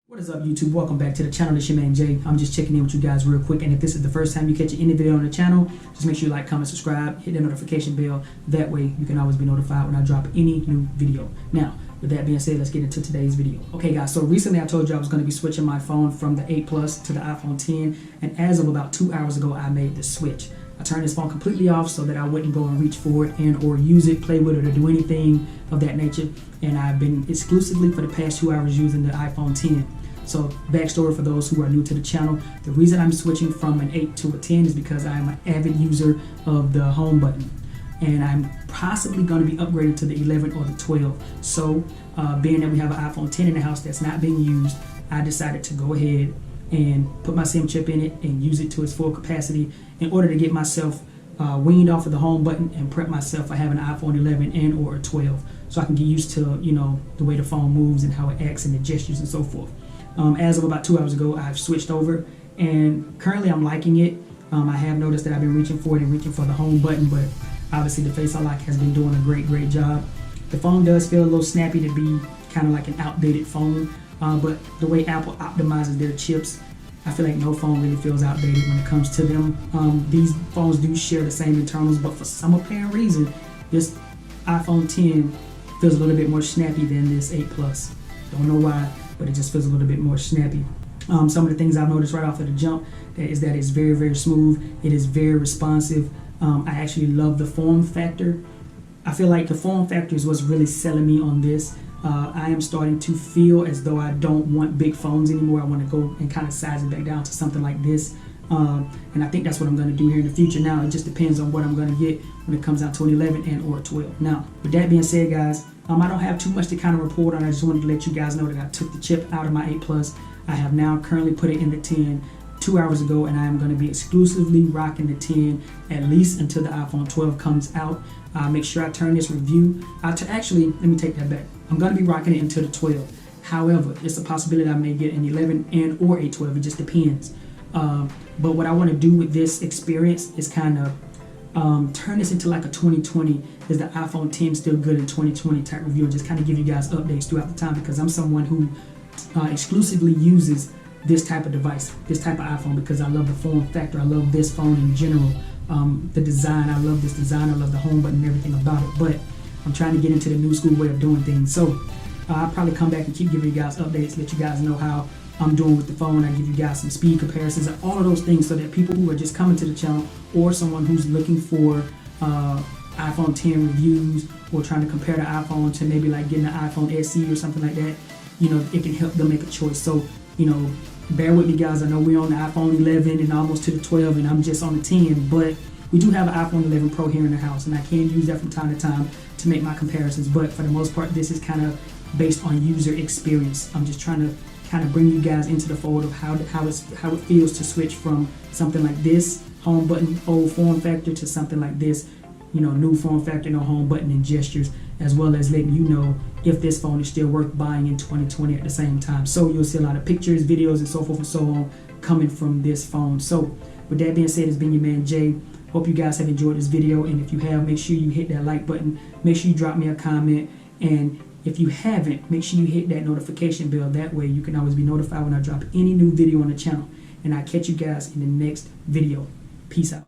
What is up, YouTube? Welcome back to the channel. It's your man Jay. I'm just checking in with you guys real quick, and if this is the first time you catch any video on the channel, just make sure you like, comment, subscribe, hit the notification bell. That way you can always be notified when I drop any new video. Now, with that being said, let's get into today's video. Okay guys, so recently I told you I was going to be switching my phone from the 8 Plus to the iPhone 10, and as of about 2 hours ago I made the switch. I turned this phone completely off so that I wouldn't go and reach for it and or use it, play with it, or do anything of that nature, and I've been exclusively for the past 2 hours using the iPhone 10. So backstory for those who are new to the channel, the reason I'm switching from an 8 to a 10 is because I'm an avid user of the home button, and I'm possibly going to be upgraded to the 11 or the 12. So being that we have an iPhone 10 in the house that's not being used, I decided to go ahead and put my SIM chip in it and use it to its full capacity in order to get myself weaned off of the home button and prep myself for having an iPhone 11 and or a 12, so I can get used to, you know, the way the phone moves and how it acts and the gestures and so forth. As of about 2 hours ago, I've switched over, and currently I'm liking it. I have noticed that I've been reaching for it and reaching for the home button, but obviously the Face Unlock has been doing a great job. The phone does feel a little snappy to be kind of like an outdated phone, but the way Apple optimizes their chips, I feel like no phone really feels outdated when it comes to them. These phones do share the same internals, but for some apparent reason, this iPhone 10 feels a little bit more snappy than this 8 Plus. Don't know why, but it just feels a little bit more snappy. Some of the things I've noticed right off of the jump is that it's very smooth. It is very responsive. I actually love the form factor. I feel like the form factor is what's really selling me on this. I am starting to feel as though I don't want big phones anymore. I want to go and kind of size it back down to something like this. And I think that's what I'm going to do here in the future. Now, it just depends on what I'm going to get when it comes out to an 11 and or a 12. Now, with that being said, guys, I don't have too much to kind of report on. I just wanted to let you guys know that I took the chip out of my 8 Plus. I have now currently put it in the 10 2 hours ago, and I am going to be exclusively rocking the 10 at least until the iPhone 12 comes out. Make sure I turn this review actually, let me take that back. I'm going to be rocking it until the 12. However, it's a possibility I may get an 11 and or a 12. It just depends. But what I want to do with this experience is kind of turn this into like a 2020. Is the iPhone 10 still good in 2020 type review, and just kind of give you guys updates throughout the time, because I'm someone who exclusively uses this type of device, this type of iPhone, because I love the form factor. I love this phone in general. The design, I love this design. I love the home button and everything about it, but I'm trying to get into the new school way of doing things. So I'll probably come back and keep giving you guys updates, let you guys know how I'm doing with the phone. I give you guys some speed comparisons and all of those things, so that people who are just coming to the channel, or someone who's looking for iPhone 10 reviews, or trying to compare the iPhone to maybe like getting an iPhone SE or something like that, you know, it can help them make a choice. So, you know, bear with me guys. I know we're on the iPhone 11 and almost to the 12, and I'm just on the 10, but we do have an iPhone 11 Pro here in the house, and I can use that from time to time to make my comparisons. But for the most part, this is kind of based on user experience. I'm just trying to kind of bring you guys into the fold of how it feels to switch from something like this home button old form factor to something like this, you know, new form factor, no home button and gestures, as well as letting you know if this phone is still worth buying in 2020 at the same time. So you'll see a lot of pictures, videos, and so forth and so on coming from this phone. So with that being said, it's been your man Jay. Hope you guys have enjoyed this video, and if you have, make sure you hit that like button. Make sure you drop me a comment, and if you haven't, make sure you hit that notification bell. That way you can always be notified when I drop any new video on the channel. And I'll catch you guys in the next video. Peace out.